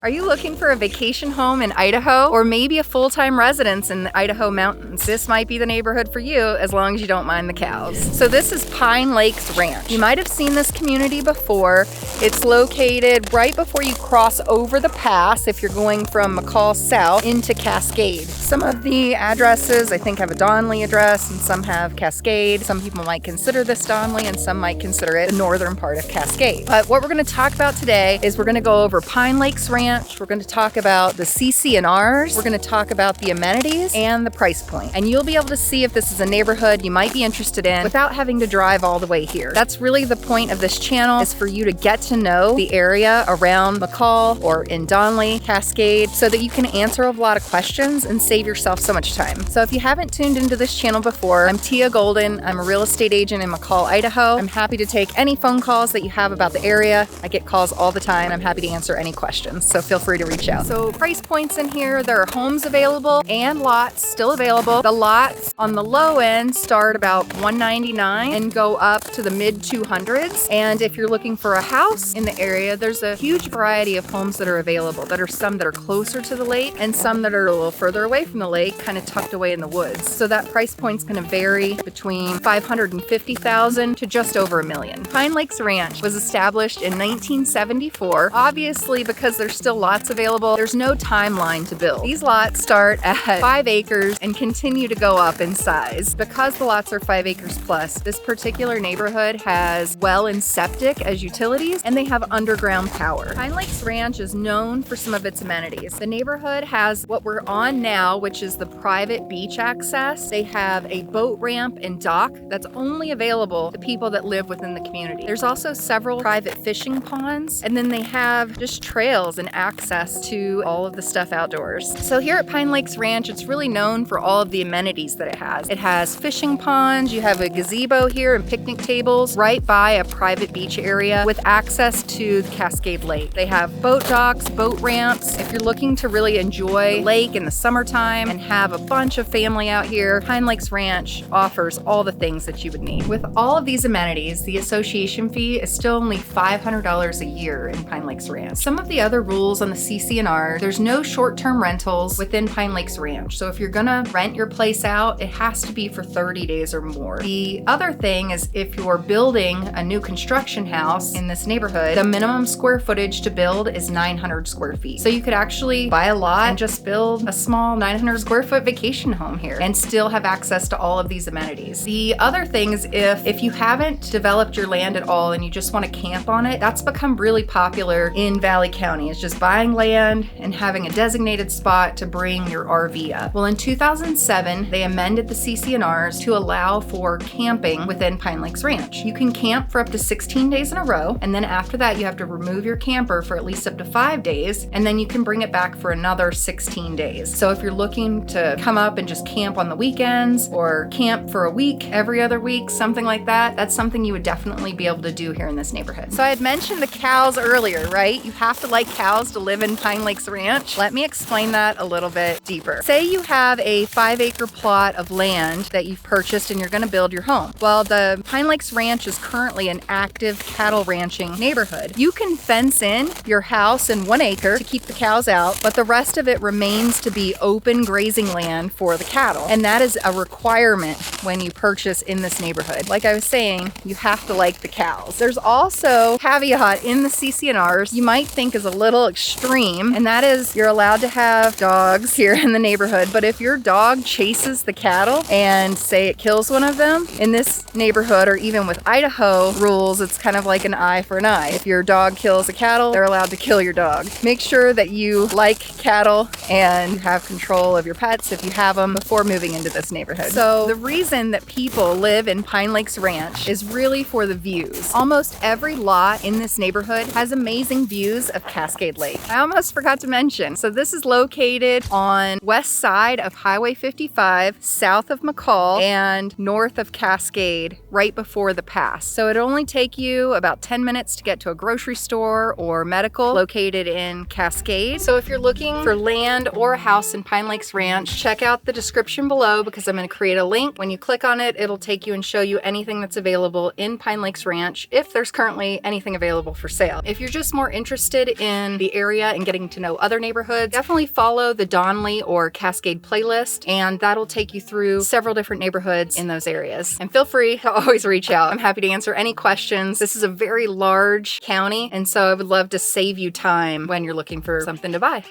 Are you looking for a vacation home in Idaho or maybe a full-time residence in the Idaho mountains? This might be the neighborhood for you as long as you don't mind the cows. So this is Pine Lakes Ranch. You might have seen this community before. It's located right before you cross over the pass if you're going from McCall south into Cascade. Some of the addresses I think have a Donnelly address and some have Cascade. Some people might consider this Donnelly and some might consider it the northern part of Cascade. But what we're going to talk about today is we're going to go over Pine Lakes Ranch. We're going to talk about the CC&Rs. We're going to talk about the amenities and the price point. And you'll be able to see if this is a neighborhood you might be interested in without having to drive all the way here. That's really the point of this channel, is for you to get to know the area around McCall or in Donnelly, Cascade, so that you can answer a lot of questions and save yourself so much time. So if you haven't tuned into this channel before, I'm Tia Golden. I'm a real estate agent in McCall, Idaho. I'm happy to take any phone calls that you have about the area. I get calls all the time. I'm happy to answer any questions. So feel free to reach out. So price points in here, there are homes available and lots still available. The lots on the low end start about $199 and go up to the mid 200s. And if you're looking for a house in the area, there's a huge variety of homes that are available. That are some that are closer to the lake and some that are a little further away from the lake, kind of tucked away in the woods. So that price point's going to vary between $550,000 to just over $1 million. Pine Lakes Ranch was established in 1974. Obviously, because there's still lots available, there's no timeline to build. These lots start at 5 acres and continue to go up in size. Because the lots are 5 acres plus, this particular neighborhood has well and septic as utilities, and they have underground power. Pine Lakes Ranch is known for some of its amenities. The neighborhood has what we're on now, which is the private beach access. They have a boat ramp and dock that's only available to people that live within the community. There's also several private fishing ponds, and then they have just trails and access to all of the stuff outdoors. So here at Pine Lakes Ranch, it's really known for all of the amenities that it has. It has fishing ponds, you have a gazebo here and picnic tables right by a private beach area with access to the Cascade Lake. They have boat docks, boat ramps. If you're looking to really enjoy the lake in the summertime and have a bunch of family out here, Pine Lakes Ranch offers all the things that you would need. With all of these amenities, the association fee is still only $500 a year in Pine Lakes Ranch. Some of the other rules on the CC&R, there's no short-term rentals within Pine Lakes Ranch. So if you're gonna rent your place out, it has to be for 30 days or more. The other thing is, if you're building a new construction house in this neighborhood, the minimum square footage to build is 900 square feet. So you could actually buy a lot and just build a small 900 square foot vacation home here and still have access to all of these amenities. The other thing is, if you haven't developed your land at all and you just want to camp on it, that's become really popular in Valley County. It's just buying land and having a designated spot to bring your RV up. Well, in 2007, they amended the CC&Rs to allow for camping within Pine Lakes Ranch. You can camp for up to 16 days in a row, and then after that, you have to remove your camper for at least up to 5 days, and then you can bring it back for another 16 days. So if you're looking to come up and just camp on the weekends or camp for a week, every other week, something like that, that's something you would definitely be able to do here in this neighborhood. So I had mentioned the cows earlier, right? You have to like cows to live in Pine Lakes Ranch. Let me explain that a little bit deeper. Say you have a 5-acre plot of land that you've purchased and you're going to build your home. Well, the Pine Lakes Ranch is currently an active cattle ranching neighborhood. You can fence in your house in 1 acre to keep the cows out, but the rest of it remains to be open grazing land for the cattle. And that is a requirement when you purchase in this neighborhood. Like I was saying, you have to like the cows. There's also a caveat in the CC&Rs you might think is a little extreme, and that is you're allowed to have dogs here in the neighborhood, but if your dog chases the cattle and say it kills one of them, in this neighborhood, or even with Idaho rules, it's kind of like an eye for an eye. If your dog kills a cattle, they're allowed to kill your dog. Make sure that you like cattle and have control of your pets if you have them before moving into this neighborhood. So the reason that people live in Pine Lakes Ranch is really for the views. Almost every lot in this neighborhood has amazing views of Cascade Lake. I almost forgot to mention, so this is located on west side of Highway 55, south of McCall, and north of Cascade, right before the pass. So it'll only take you about 10 minutes to get to a grocery store or medical located in Cascade. So if you're looking for land or a house in Pine Lakes Ranch, check out the description below, because I'm going to create a link. When you click on it, it'll take you and show you anything that's available in Pine Lakes Ranch, if there's currently anything available for sale. If you're just more interested in the the area and getting to know other neighborhoods, definitely follow the Donnelly or Cascade playlist, and that'll take you through several different neighborhoods in those areas. And feel free to always reach out. I'm happy to answer any questions. This is a very large county, and so I would love to save you time when you're looking for something to buy.